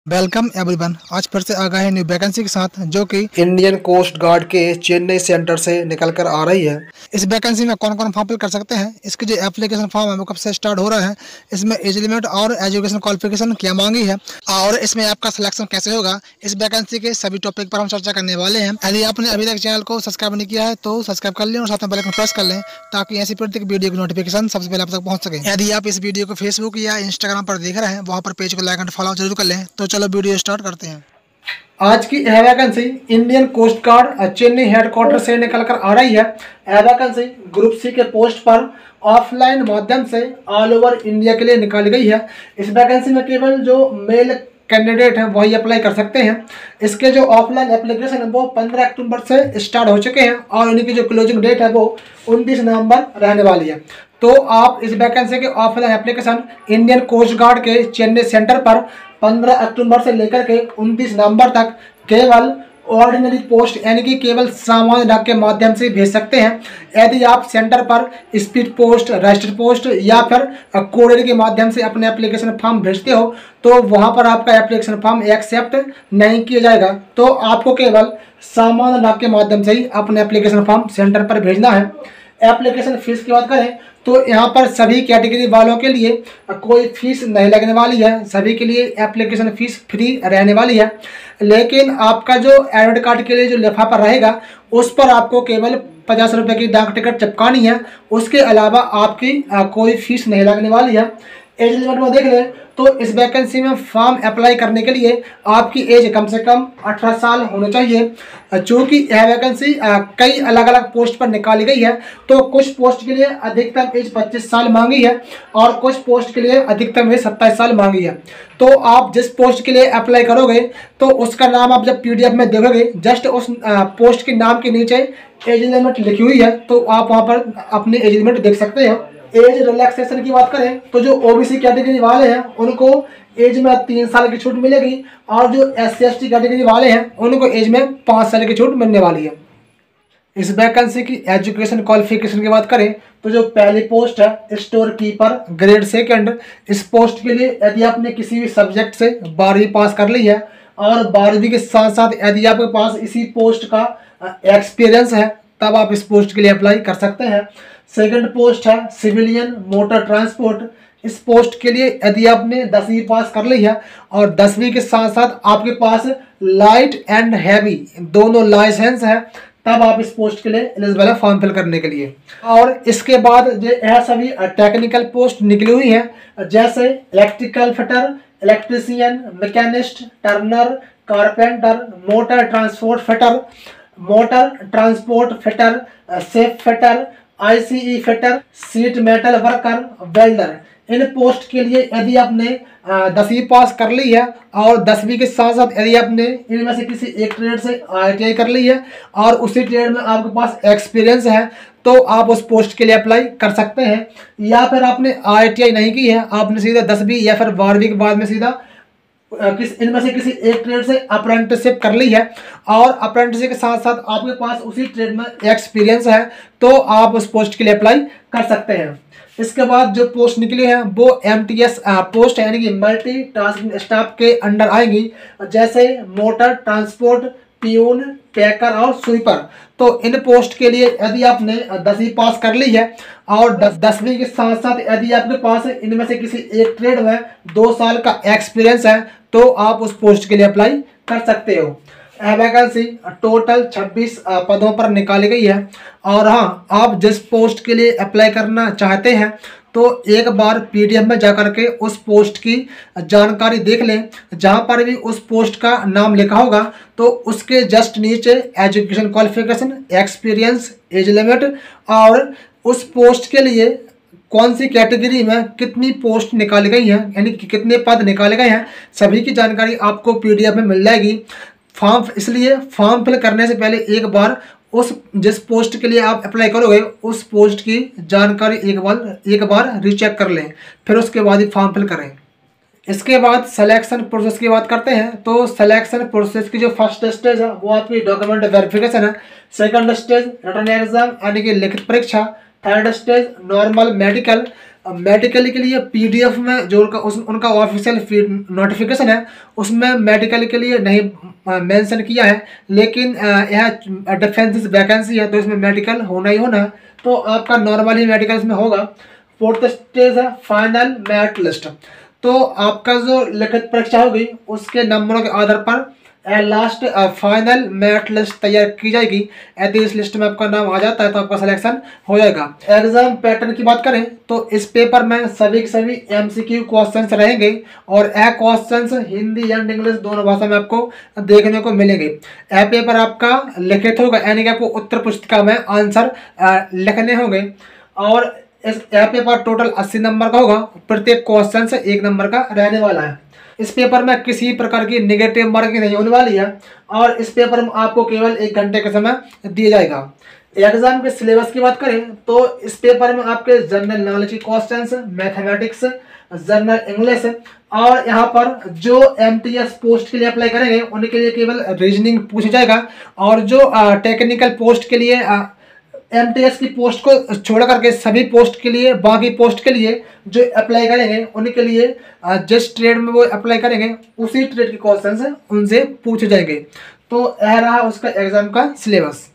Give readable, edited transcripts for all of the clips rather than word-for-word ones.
Welcome everyone. आज फिर से आ गए हैं न्यू वैकेंसी के साथ, जो कि इंडियन कोस्ट गार्ड के चेन्नई सेंटर से निकल कर आ रही है। इस वैकेंसी में कौन कौन फॉर्म फिल कर सकते हैं, इसकी जो एप्लीकेशन फॉर्म है वो कब से स्टार्ट हो रहा है, इसमें एज लिमिट और एजुकेशन क्वालिफिकेशन क्या मांगी है और इसमें आपका सिलेक्शन कैसे होगा, इस वैकेंसी के सभी टॉपिक पर हम चर्चा करने वाले हैं। यदि आपने अभी तक चैनल को सब्सक्राइब नहीं किया है तो सब्सक्राइब कर लें और साथ में बेल आइकन प्रेस कर लें, ताकि ऐसी प्रत्येक वीडियो की नोटिफिकेशन सबसे पहले आप तक पहुंच सके। यदि आप इस वीडियो को फेसबुक या इंस्टाग्राम पर देख रहे हैं, वहाँ पर पेज को लाइक एंड फॉलो जरूर कर लें। तो चलो वीडियो स्टार्ट करते हैं। आज की यह vacancy Indian Coast Guard Chennai headquarter से निकल कर आ रही है। यह वैकेंसी ग्रुप सी के पोस्ट पर ऑफलाइन माध्यम से ऑल ओवर इंडिया के लिए निकाली गई है। इस वैकेंसी में केवल जो मेल कैंडिडेट हैं वही अप्लाई कर सकते हैं। इसके जो ऑफलाइन एप्लीकेशन है वो 15 अक्टूबर से स्टार्ट हो चुके हैं और इनकी जो क्लोजिंग डेट है वो 29 नवंबर रहने वाली है। तो आप इस वैकेंसी के offline application Indian Coast Guard के चेन्नई सेंटर पर 15 अक्टूबर से लेकर के 29 नवंबर तक केवल ऑर्डिनरी पोस्ट यानी कि केवल सामान्य डाक के माध्यम से भेज सकते हैं। यदि आप सेंटर पर स्पीड पोस्ट, रजिस्टर पोस्ट या फिर कोरियर के माध्यम से अपने एप्लीकेशन फॉर्म भेजते हो तो वहां पर आपका एप्लीकेशन फॉर्म एक्सेप्ट नहीं किया जाएगा। तो आपको केवल सामान्य डाक के माध्यम से ही अपने एप्लीकेशन फॉर्म सेंटर पर भेजना है। एप्लीकेशन फीस की बात करें तो यहाँ पर सभी कैटेगरी वालों के लिए कोई फीस नहीं लगने वाली है। सभी के लिए एप्लीकेशन फीस फ्री रहने वाली है। लेकिन आपका जो एडमिट कार्ड के लिए जो लिफाफा रहेगा उस पर आपको केवल 50 रुपये की डाक टिकट चिपकानी है। उसके अलावा आपकी कोई फीस नहीं लगने वाली है। एज लिमिट में देख लें तो इस वैकेंसी में फॉर्म अप्लाई करने के लिए आपकी एज कम से कम 18 साल होनी चाहिए। चूँकि यह वैकेंसी कई अलग अलग पोस्ट पर निकाली गई है तो कुछ पोस्ट के लिए अधिकतम एज 25 साल मांगी है और कुछ पोस्ट के लिए अधिकतम एज 27 साल मांगी है। तो आप जिस पोस्ट के लिए अप्लाई करोगे तो उसका नाम आप जब PDF में देखोगे, जस्ट उस पोस्ट के नाम के नीचे एज लिमिट लिखी हुई है तो आप वहाँ पर अपनी एज लिमिट देख सकते हो। एज रिलैक्सेशन की बात करें तो जो OBC कैटेगरी वाले हैं उनको एज में 3 साल की छूट मिलेगी और जो SC/ST कैटेगरी वाले हैं उनको एज में 5 साल की छूट मिलने वाली है। इस वैकेंसी की एजुकेशन क्वालिफिकेशन की बात करें तो जो पहली पोस्ट है स्टोर कीपर ग्रेड 2, इस पोस्ट के लिए यदि आपने किसी भी सब्जेक्ट से 12वीं पास कर ली है और 12वीं के साथ साथ यदि आपके पास इसी पोस्ट का एक्सपीरियंस है तब आप इस पोस्ट के लिए अप्लाई कर सकते हैं। सेकंड पोस्ट है सिविलियन मोटर ट्रांसपोर्ट। इस पोस्ट के लिए यदि आपने 10वीं पास कर ली है और 10वीं के साथ साथ आपके पास लाइट एंड हैवी दोनों लाइसेंस है तब आप इस पोस्ट के लिए एलिजिबल है फॉर्म फिल करने के लिए। और इसके बाद जो यह सभी टेक्निकल पोस्ट निकली हुई हैं जैसे electrical fitter, electrician, machinist, turner, carpenter, motor transport fitter, safe fitter, ICE fitter, sheet metal worker, welder. इन पोस्ट के लिए यदि आपने 10वीं पास कर ली है और 10वीं के साथ साथ यदि आपने इनमें से किसी एक ट्रेड से ITI कर ली है और उसी ट्रेड में आपके पास एक्सपीरियंस है तो आप उस पोस्ट के लिए अप्लाई कर सकते हैं। या फिर आपने ITI नहीं की है, आपने सीधा 10वीं या फिर 12वीं के बाद में सीधा इनमें से किसी एक ट्रेड से अप्रेंटिसशिप कर ली है और अप्रेंटिसशिप के साथ साथ आपके पास उसी ट्रेड में एक्सपीरियंस है तो आप उस पोस्ट के लिए अप्लाई कर सकते हैं। इसके बाद जो पोस्ट निकली है वो MTS पोस्ट यानी कि मल्टी टास्किंग स्टाफ के अंडर आएंगी, जैसे मोटर ट्रांसपोर्ट, पियून, पैकर और स्वीपर। तो इन पोस्ट के लिए यदि आपने 10वीं पास कर ली है और 10वीं के साथ साथ यदि आपके पास इनमें से किसी एक ट्रेड में 2 साल का एक्सपीरियंस है तो आप उस पोस्ट के लिए अप्लाई कर सकते हो। वैकेंसी टोटल 26 पदों पर निकाली गई है। और हाँ, आप जिस पोस्ट के लिए अप्लाई करना चाहते हैं तो एक बार PDF में जाकर के उस पोस्ट की जानकारी देख लें। जहाँ पर भी उस पोस्ट का नाम लिखा होगा तो उसके जस्ट नीचे education qualification, experience, age limit और उस पोस्ट के लिए कौन सी कैटेगरी में कितनी पोस्ट निकाली गई है यानी कि कितने पद निकाले गए हैं, सभी की जानकारी आपको PDF में मिल जाएगी। इसलिए फॉर्म फिल करने से पहले एक बार उस जिस पोस्ट के लिए आप अप्लाई करोगे उस पोस्ट की जानकारी एक बार रीचेक कर लें, फिर उसके बाद ही फॉर्म फिल करें। इसके बाद सिलेक्शन प्रोसेस की बात करते हैं तो सिलेक्शन प्रोसेस की जो फर्स्ट स्टेज है वो आपकी डॉक्यूमेंट वेरिफिकेशन है। सेकंड स्टेज रिटन एग्जाम यानी कि लिखित परीक्षा। Third stage normal medical. Medical के लिए पीडीएफ में जो उनका ऑफिशियल नोटिफिकेशन है उसमें मेडिकल के लिए नहीं मेंशन किया है, लेकिन यह डिफेंस वैकेंसी है तो इसमें मेडिकल होना ही होना है, तो आपका नॉर्मल ही मेडिकल इसमें होगा। फोर्थ स्टेज है फाइनल मेरिट लिस्ट। तो आपका जो लिखित परीक्षा होगी उसके नंबरों के आधार पर लास्ट फाइनल मेरिट लिस्ट तैयार की जाएगी। यदि इस लिस्ट में आपका नाम आ जाता है तो आपका सिलेक्शन हो जाएगा। एग्जाम पैटर्न की बात करें तो इस पेपर में सभी के सभी एमसीक्यू क्वेश्चंस रहेंगे और यह क्वेश्चंस हिंदी एंड इंग्लिश दोनों भाषा में आपको देखने को मिलेंगे। यह पेपर आपका लिखित होगा, यानी कि आपको उत्तर पुस्तिका में आंसर लिखने होंगे और यह पेपर टोटल 80 नंबर का होगा। प्रत्येक क्वेश्चन से 1 नंबर का रहने वाला है। इस पेपर में किसी प्रकार की नेगेटिव मार्किंग नहीं होने वाली है और इस पेपर में आपको केवल 1 घंटे का समय दिया जाएगा। एग्जाम के सिलेबस की बात करें तो इस पेपर में आपके जनरल नॉलेज के क्वेश्चंस, मैथमेटिक्स, जनरल इंग्लिश और यहाँ पर जो एमटीएस पोस्ट के लिए अप्लाई करेंगे उनके लिए केवल रीजनिंग पूछा जाएगा और जो टेक्निकल पोस्ट के लिए एमटीएस की पोस्ट को छोड़ करके सभी पोस्ट के लिए, बाकी पोस्ट के लिए जो अप्लाई करेंगे उनके लिए जिस ट्रेड में वो अप्लाई करेंगे उसी ट्रेड के क्वेश्चन उनसे पूछे जाएंगे। तो यह रहा उसका एग्जाम का सिलेबस।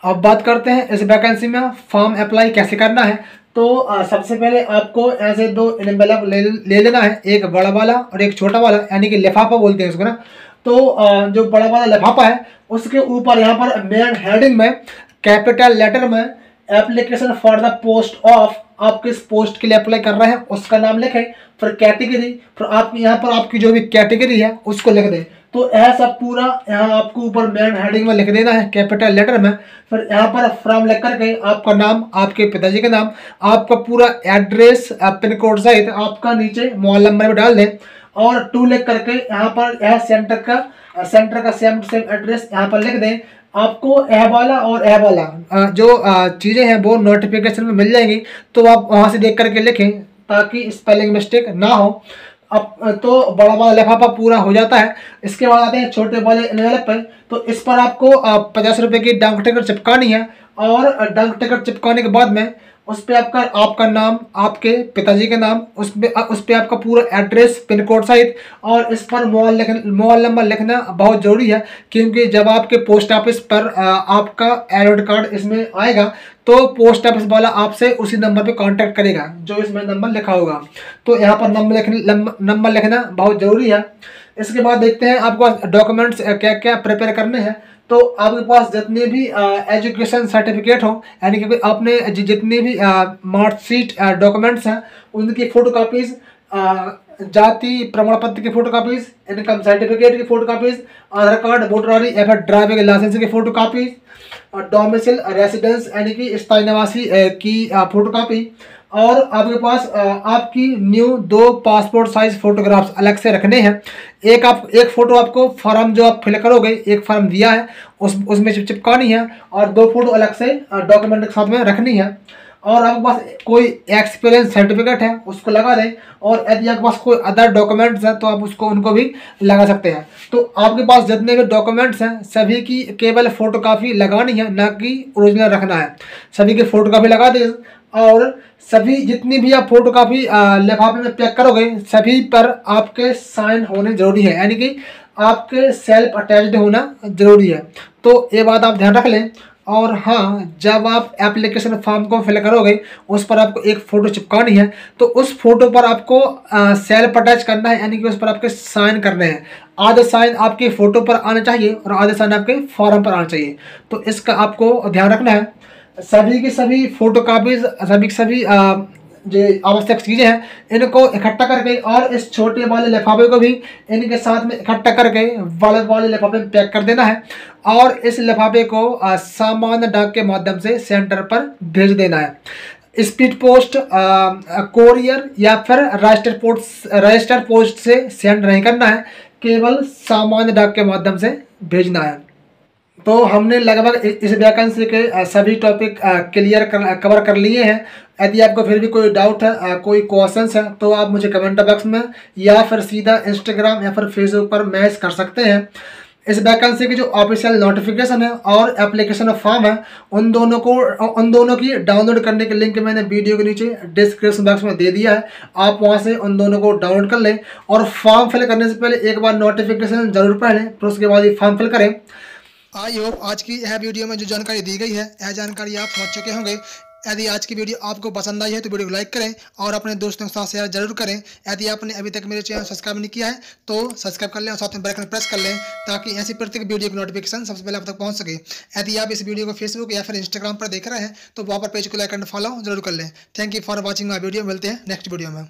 अब बात करते हैं इस वैकेंसी में फॉर्म अप्लाई कैसे करना है। तो सबसे पहले आपको ऐसे 2 एनवेलप ले लेना है, एक बड़ा वाला और एक छोटा वाला, यानी कि लिफाफा बोलते हैं इसको ना। तो जो बड़ा वाला लिफाफा है उसके ऊपर यहाँ पर मेन हेडिंग में कैपिटल लेटर में application for the post of, आप किस पोस्ट के लिए अप्लाई कर रहे हैं उसका नाम लिखें, फिर कैटेगरी, फिर आप यहाँ पर आपकी जो भी कैटेगरी है उसको लिख दें। तो यह सब पूरा यहाँ आपको ऊपर मेन हेडिंग में लिख देना है कैपिटल लेटर में। फिर यहाँ पर फ्रॉम लिख करके आपका नाम, आपके पिताजी का नाम, आपका पूरा एड्रेस, पिन कोड सहित आपका नीचे मोबाइल नंबर भी डाल दें और टू लिख करके यहाँ पर यह सेंटर का सेम एड्रेस यहाँ पर लिख दें। आपको यह वाला और यह वाला जो चीज़ें हैं वो नोटिफिकेशन में मिल जाएंगी, तो आप वहाँ से देख करके लिखें ताकि स्पेलिंग मिस्टेक ना हो। अब तो बड़ा वाला लिफाफा पूरा हो जाता है। इसके बाद आते हैं छोटे वाले एनवेलप पर। तो इस पर आपको 50 रुपये की डाक टिकट चिपकानी है और डाक टिकट चिपकाने के बाद में उस पर आपका नाम, आपके पिताजी के नाम, उस पर आपका पूरा एड्रेस, पिन कोड सहित और इस पर मोबाइल नंबर लिखना बहुत ज़रूरी है, क्योंकि जब आपके पोस्ट ऑफिस पर आपका एडमिट कार्ड इसमें आएगा तो पोस्ट ऑफिस वाला आपसे उसी नंबर पे कांटेक्ट करेगा जो इसमें नंबर लिखा होगा। तो यहाँ पर नंबर लिखना बहुत ज़रूरी है। इसके बाद देखते हैं आपको डॉक्यूमेंट्स क्या क्या प्रिपेयर करने हैं। तो आपके पास जितने भी एजुकेशन सर्टिफिकेट हो, यानी कि आपने जितने भी मार्कशीट डॉक्यूमेंट्स हैं उनकी फ़ोटोकॉपीज़, जाति प्रमाण पत्र की फ़ोटोकॉपीज़, इनकम सर्टिफिकेट की फ़ोटोकॉपीज़, आधार कार्ड, वोटर आई डी या फिर ड्राइविंग लाइसेंस की फ़ोटोकॉपीज़, डोमिसाइल रेसिडेंस यानी कि स्थायी निवासी की फ़ोटोकॉपी, और आपके पास आपकी न्यू 2 पासपोर्ट साइज फोटोग्राफ्स अलग से रखने हैं। एक फ़ोटो आपको फॉर्म जो आप फिल करोगे, एक फॉर्म दिया है उसमें चिपकानी है और 2 फोटो अलग से डॉक्यूमेंट के साथ में रखनी है। और आपके पास कोई एक्सपीरियंस सर्टिफिकेट है उसको लगा दें, और यदि आपके पास कोई अदर डॉक्यूमेंट्स हैं तो आप उनको भी लगा सकते हैं। तो आपके पास जितने भी डॉक्यूमेंट्स हैं सभी की केवल फ़ोटोकॉपी लगानी है, ना कि ओरिजिनल रखना है। सभी की फ़ोटोकॉपी लगा दें और सभी जितनी भी आप फोटोकॉपी लिफाफे में पैक करोगे सभी पर आपके साइन होने जरूरी है, यानी कि आपके सेल्फ अटैच्ड होना जरूरी है। तो ये बात आप ध्यान रख लें। और हाँ, जब आप एप्लीकेशन फॉर्म को फिल करोगे उस पर आपको एक फ़ोटो चिपकानी है, तो उस फोटो पर आपको सेल्फ अटैच करना है, यानी कि उस पर आपके साइन करने हैं। आधे साइन आपकी फ़ोटो पर आना चाहिए और आधे साइन आपके फॉर्म पर आना चाहिए। तो इसका आपको ध्यान रखना है। सभी की सभी फोटोकॉपीज, सभी जो आवश्यक चीज़ें हैं इनको इकट्ठा करके और इस छोटे वाले लिफाफे को भी इनके साथ में इकट्ठा करके बड़े वाले लिफाफे में पैक कर देना है और इस लिफाफे को सामान्य डाक के माध्यम से सेंटर पर भेज देना है। स्पीड पोस्ट, कोरियर या फिर रजिस्टर पोस्ट से सेंड नहीं करना है, केवल सामान्य डाक के माध्यम से भेजना है। तो हमने लगभग इस वैकेंसी के सभी टॉपिक कवर कर लिए हैं। यदि आपको फिर भी कोई डाउट है, कोई क्वेश्चंस है, तो आप मुझे कमेंट बॉक्स में या फिर सीधा इंस्टाग्राम या फिर फेसबुक पर मैसेज कर सकते हैं। इस वैकेंसी की जो ऑफिशियल नोटिफिकेशन है और एप्लीकेशन फॉर्म है उन दोनों की डाउनलोड करने के लिंक मैंने वीडियो के नीचे डिस्क्रिप्शन बॉक्स में दे दिया है। आप वहां से उन दोनों को डाउनलोड कर लें और फॉर्म फिल करने से पहले एक बार नोटिफिकेशन जरूर पढ़ लें, फिर उसके बाद ये फॉर्म फिल करें। आई होप आज की यह वीडियो में जो जानकारी दी गई है यह जानकारी आप समझ चुके होंगे। यदि आज की वीडियो आपको पसंद आई है तो वीडियो को लाइक करें और अपने दोस्तों के साथ शेयर जरूर करें। यदि आपने अभी तक मेरे चैनल सब्सक्राइब नहीं किया है तो सब्सक्राइब कर लें और साथ में बेल आइकन प्रेस कर लें ताकि ऐसी प्रत्येक वीडियो की नोटिफिकेशन सबसे पहले आप तक पहुंच सके। यदि आप इस वीडियो को फेसबुक या फिर इंस्टाग्राम पर देख रहे हैं तो वहाँ पर पेज को लाइक एंड फॉलो जरूर कर लें। Thank you for watching my video. मिलते हैं नेक्स्ट वीडियो में।